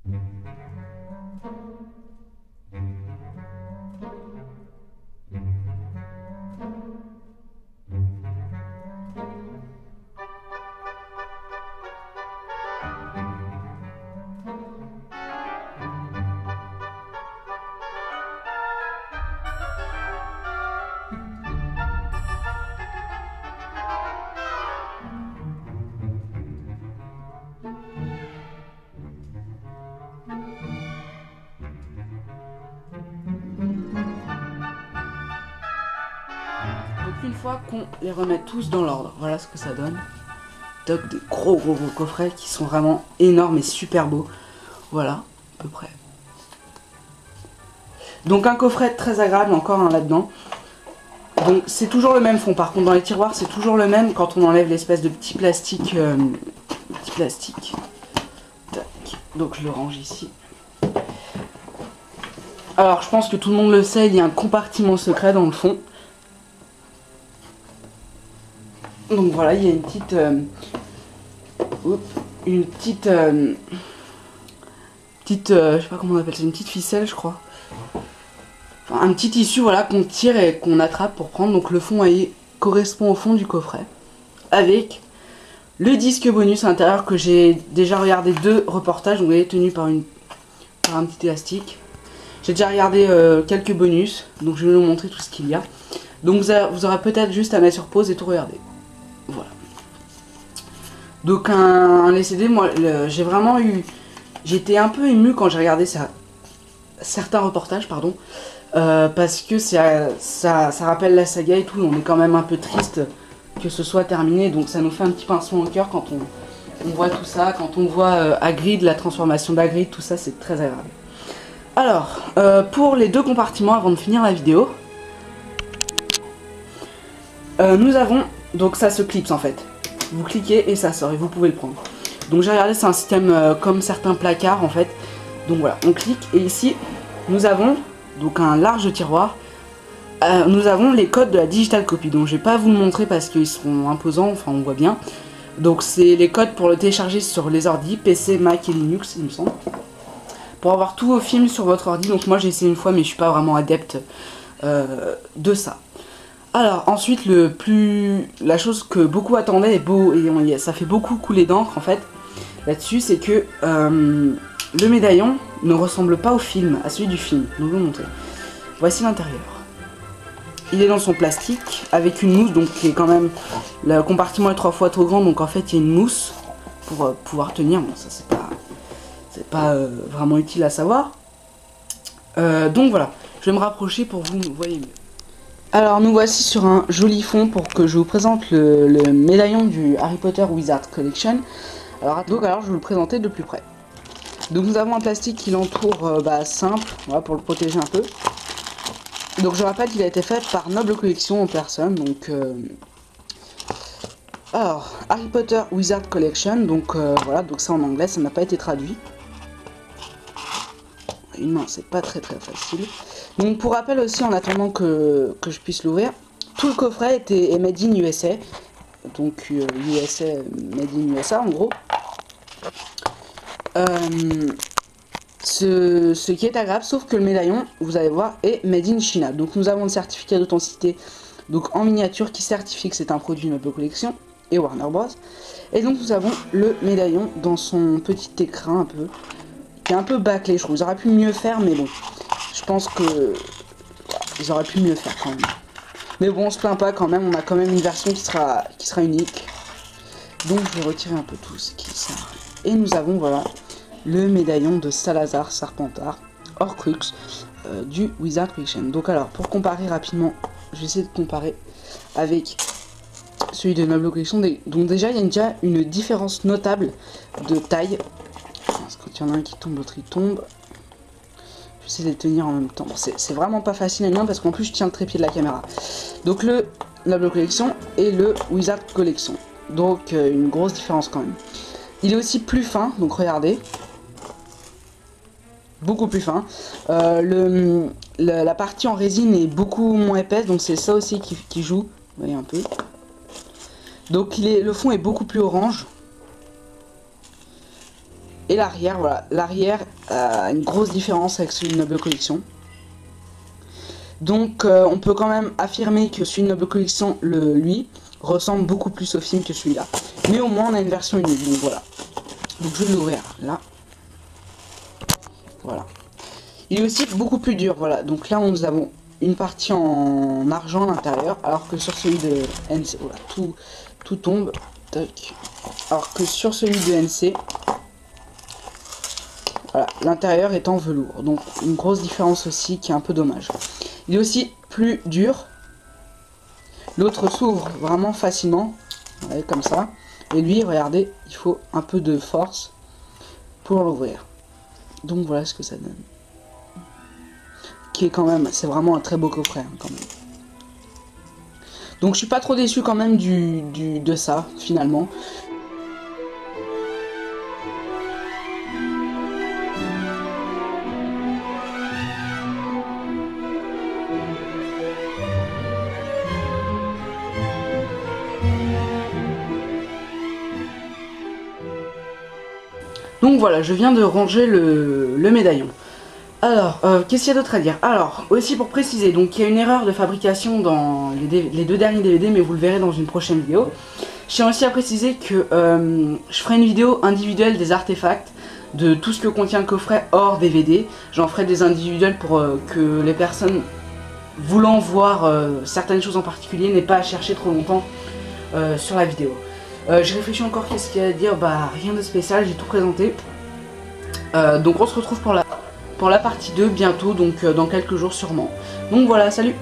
Donc une fois qu'on les remet tous dans l'ordre, voilà ce que ça donne. Donc des gros coffrets qui sont vraiment énormes et super beaux. Voilà, à peu près. Donc un coffret très agréable, encore un là-dedans. Donc c'est toujours le même fond, par contre dans les tiroirs c'est toujours le même quand on enlève l'espèce de petit plastique. Tac. Donc je le range ici. Alors je pense que tout le monde le sait, il y a un compartiment secret dans le fond. Donc voilà, il y a une petite... je sais pas comment on appelle ça, une petite ficelle je crois. Enfin, un petit tissu voilà qu'on tire et qu'on attrape pour prendre. Donc le fond correspond au fond du coffret. Avec le disque bonus à l'intérieur que j'ai déjà regardé 2 reportages. Donc vous voyez, tenu par un petit élastique. J'ai déjà regardé quelques bonus. Donc je vais vous montrer tout ce qu'il y a. Donc vous aurez peut-être juste à mettre sur pause et tout regarder. Voilà. Donc un LCD, moi j'ai vraiment eu... J'étais un peu ému quand j'ai regardé certains reportages, pardon. Parce que ça rappelle la saga et tout. On est quand même un peu triste que ce soit terminé. Donc ça nous fait un petit pincement au cœur quand on voit tout ça. Quand on voit Hagrid, la transformation d'Hagrid, tout ça c'est très agréable. Alors, pour les 2 compartiments avant de finir la vidéo. Nous avons... Donc ça se clipse en fait. Vous cliquez et ça sort et vous pouvez le prendre. Donc j'ai regardé, c'est un système comme certains placards en fait. Donc voilà, on clique et ici nous avons donc un large tiroir. Nous avons les codes de la digital copy. Donc je vais pas vous le montrer parce qu'ils seront imposants, enfin on voit bien. Donc c'est les codes pour le télécharger sur les ordi, PC, Mac et Linux il me semble. Pour avoir tous vos films sur votre ordi. Donc moi j'ai essayé une fois mais je suis pas vraiment adepte de ça. Alors ensuite la chose que beaucoup attendaient et ça fait beaucoup couler d'encre en fait là-dessus, c'est que le médaillon ne ressemble pas au film, à celui du film. Donc je vais vous montrer. Voici l'intérieur. Il est dans son plastique avec une mousse, donc qui est quand même... Le compartiment est 3 fois trop grand, donc en fait il y a une mousse pour pouvoir tenir. Bon ça c'est pas vraiment utile à savoir. Donc voilà, je vais me rapprocher pour que vous me voyez mieux. Alors nous voici sur un joli fond pour que je vous présente le médaillon du Harry Potter Wizard Collection. Alors je vais vous le présenter de plus près. Donc nous avons un plastique qui l'entoure simple, voilà, pour le protéger un peu. Donc je rappelle qu'il a été fait par Noble Collection en personne. Donc alors Harry Potter Wizard Collection, donc voilà, donc ça en anglais, ça n'a pas été traduit. Non, c'est pas très facile. Donc pour rappel aussi, en attendant que je puisse l'ouvrir, tout le coffret est made in USA. Donc USA, made in USA en gros. Ce qui est agréable, sauf que le médaillon, vous allez voir, est made in China. Donc nous avons le certificat d'authenticité donc en miniature qui certifie que c'est un produit Noble Collection et Warner Bros. Et donc nous avons le médaillon dans son petit écrin un peu, qui est un peu bâclé, je trouve. Ils auraient pu mieux faire, mais bon, je pense que ils auraient pu mieux faire quand même. Mais bon, on se plaint pas quand même, on a quand même une version qui sera unique. Donc je vais retirer un peu tout ce qui sert. Et nous avons, voilà, le médaillon de Salazar Serpentard, Horcrux, du Wizard Collection. Donc alors, pour comparer rapidement, je vais essayer de comparer avec celui de Noble Collection. Donc déjà, il y a déjà une différence notable de taille. Parce que quand il y en a un qui tombe, l'autre il tombe. J'essaie de les tenir en même temps. Bon, c'est vraiment pas facile à lire parce qu'en plus je tiens le trépied de la caméra. Donc le Noble Collection et le Wizard Collection. Donc une grosse différence quand même. Il est aussi plus fin, donc regardez. Beaucoup plus fin. La partie en résine est beaucoup moins épaisse, donc c'est ça aussi qui joue. Vous voyez un peu. Donc le fond est beaucoup plus orange. Et l'arrière, voilà, l'arrière a une grosse différence avec celui de Noble Collection. Donc on peut quand même affirmer que celui de Noble Collection, lui, ressemble beaucoup plus au film que celui-là. Mais au moins on a une version unique, donc voilà. Donc je vais l'ouvrir là. Voilà. Il est aussi beaucoup plus dur, voilà. Donc là nous avons une partie en argent à l'intérieur, alors que sur celui de NC, voilà, tout tombe. Tac. Alors que sur celui de NC, voilà, l'intérieur est en velours. Donc une grosse différence aussi qui est un peu dommage. Il est aussi plus dur. L'autre s'ouvre vraiment facilement, ouais, comme ça. Et lui, regardez, il faut un peu de force pour l'ouvrir. Donc voilà ce que ça donne. Qui est quand même, c'est vraiment un très beau coffret hein, quand même. Donc je suis pas trop déçu quand même de ça finalement. Donc voilà, je viens de ranger le médaillon. Alors, qu'est-ce qu'il y a d'autre à dire? Alors, aussi pour préciser, donc il y a une erreur de fabrication dans les deux derniers DVD, mais vous le verrez dans une prochaine vidéo. Je tiens aussi à préciser que je ferai une vidéo individuelle des artefacts, de tout ce que contient le coffret hors DVD. J'en ferai des individuels pour que les personnes voulant voir certaines choses en particulier n'aient pas à chercher trop longtemps sur la vidéo. Je réfléchis encore, qu'est-ce qu'il y a à dire? Bah rien de spécial, j'ai tout présenté. Donc on se retrouve pour la partie 2 bientôt, donc dans quelques jours sûrement. Donc voilà, salut!